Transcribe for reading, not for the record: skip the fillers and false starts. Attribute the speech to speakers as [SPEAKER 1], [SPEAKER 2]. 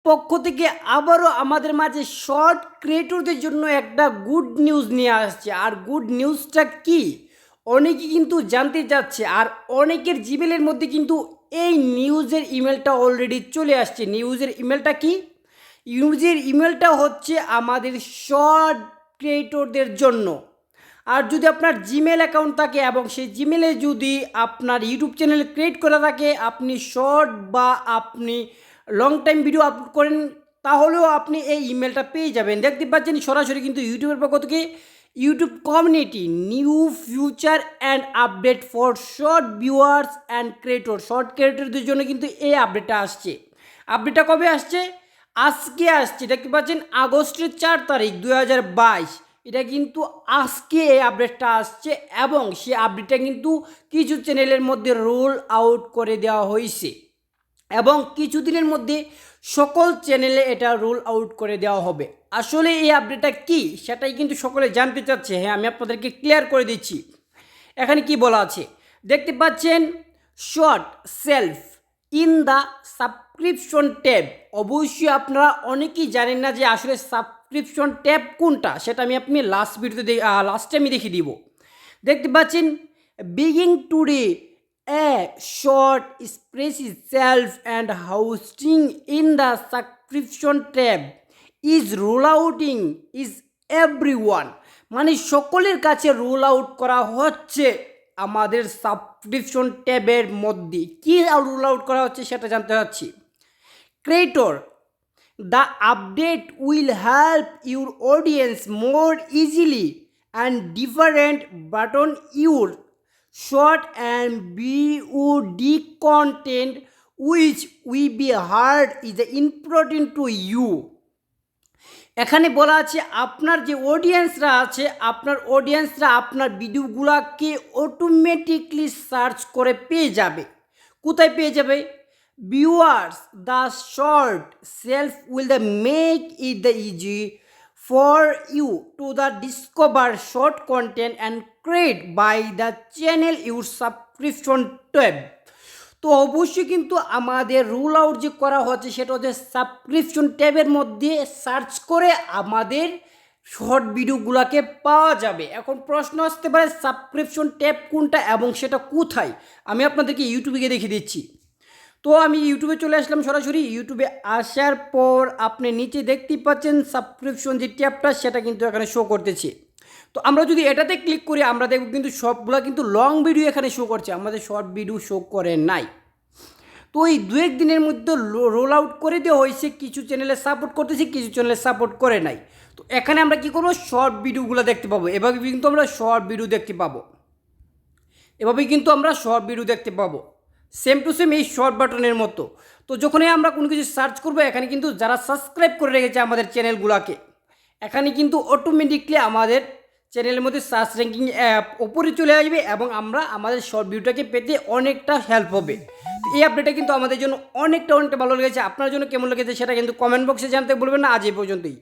[SPEAKER 1] পক্ষ থেকে আবারও আমাদের মাঝে শর্ট ক্রিয়েটরদের জন্য একটা গুড নিউজ নিয়ে আসছে। আর গুড নিউজটা কি অনেকে কিন্তু জানতে চাচ্ছে, আর অনেকের জিমেলের মধ্যে কিন্তু এই নিউজের ইমেলটা অলরেডি চলে আসছে। নিউজের ইমেলটা কি? নিউজের ইমেলটা হচ্ছে আমাদের শর্ট ক্রিয়েটরদের জন্য। আর যদি আপনার জিমেল অ্যাকাউন্ট থাকে এবং সেই জিমেলে যদি আপনার ইউটিউব চ্যানেল ক্রিয়েট করা থাকে, আপনি শর্ট বা আপনি লং টাইম ভিডিও আপলোড করেন, তাহলেও আপনি এই ইমেলটা পেয়ে যাবেন। দেখতে পাচ্ছেন সরাসরি কিন্তু ইউটিউবের পক্ষ থেকে YouTube community new future and update for short viewers and creator. Short ক্রিয়েটরদের জন্য কিন্তু এই আপডেটটা আসছে। আপডেটটা কবে আসছে? আজকে আসছে। দেখতে পাচ্ছেন আগস্টের 4 তারিখ 2022। এটা কিন্তু আজকে এই আপডেটটা আসছে এবং সেই আপডেটটা কিন্তু কিছু চ্যানেলের মধ্যে রোল আউট করে দেওয়া হয়েছে এবং কিছুদিনের মধ্যে সকল চ্যানেলে এটা রোল আউট করে দেওয়া হবে। আসলে এই আপডেটটা কি সেটাই কিন্তু সকলে জানতে চাচ্ছে। হ্যাঁ, আমি আপনাদেরকে ক্লিয়ার করে দিচ্ছি। এখানে কি বলা আছে দেখতে পাচ্ছেন, short self in the subscription tab. অবশ্যই আপনারা অনেকেই জানেন না যে আসলে সাবস্ক্রিপশন ট্যাব কোনটা, সেটা আমি আপনি লাস্টে আমি দেখিয়ে দিব। দেখতে পাচ্ছেন, বিগিং today a short expresses self and hosting in the subscription tab is rollouting is everyone, মানে সকলের কাছে রোল আউট করা হচ্ছে আমাদের সাবস্ক্রিপশন ট্যাবের মধ্যে। কি রোল আউট করা হচ্ছে সেটা জানতে চাচ্ছি। Creator, the update will help your audience more easily and different button your short and BOD content which will be hard is important to you. এখানে বলা আছে আপনার যে অডিয়েন্সরা আছে, আপনার অডিয়েন্সরা আপনার ভিডিওগুলোকে অটোমেটিকলি সার্চ করে পেয়ে যাবে। কোথায় পেয়ে যাবে? Viewers, the short self will the make it the easy for you to the discover short content and create by the channel your subscription tab. তো অবশ্যই কিন্তু আমাদের রুল আউট যে করা হচ্ছে সেটা হচ্ছে সাবস্ক্রিপশন ট্যাবের মধ্যে সার্চ করে আমাদের শর্ট ভিডিওগুলোকে পাওয়া যাবে। এখন প্রশ্ন আসতে পারে সাবস্ক্রিপশন ট্যাব কোনটা এবং সেটা কোথায়। আমি আপনাদেরকে ইউটিউবে গিয়ে দেখিয়ে দিচ্ছি। তো আমি ইউটিউবে চলে আসলাম সরাসরি। ইউটিউবে আসার পর আপনি নিচে দেখতেই পাচ্ছেন সাবস্ক্রিপশন যে ট্যাবটা সেটা কিন্তু এখানে শো করতেছে। তো আমরা যদি এটাতে ক্লিক করি আমরা দেখব কিন্তু সবগুলো কিন্তু লং ভিডিও এখানে শো করছে, আমাদের শর্ট ভিডিও শো করে নাই। তো এই 2-1 দিনের মধ্যে রোল আউট করে দেওয়া হয়েছে। কিছু চ্যানেলে সাপোর্ট করতেছে, কিছু চ্যানেলে সাপোর্ট করে নাই। তো এখানে আমরা কী করবো, শর্ট ভিডিওগুলো দেখতে পাবো। এভাবে কিন্তু আমরা শর্ট ভিডিও দেখতে পাবো, এভাবেই কিন্তু আমরা শর্ট ভিডিও দেখতে পাবো, সেম টু সেম এই শর্ট বাটনের মতো। তো যখনই আমরা কোনো কিছু সার্চ করবো এখানে কিন্তু যারা সাবস্ক্রাইব করে রেখেছে আমাদের চ্যানেলগুলোকে, এখানে কিন্তু অটোমেটিকলি আমাদের চ্যানেলের মধ্যে সার্চ র্যাঙ্কিং ওপরে চলে আসবে এবং আমরা আমাদের শর্ট ভিডিওটাকে পেতে অনেকটা হেল্প হবে। এই আপডেটটা কিন্তু আমাদের জন্য অনেকটা ভালো লেগেছে। আপনার জন্য কেমন লেগেছে সেটা কিন্তু কমেন্ট বক্সে জানতে বলবেন না। আজ এই পর্যন্তই।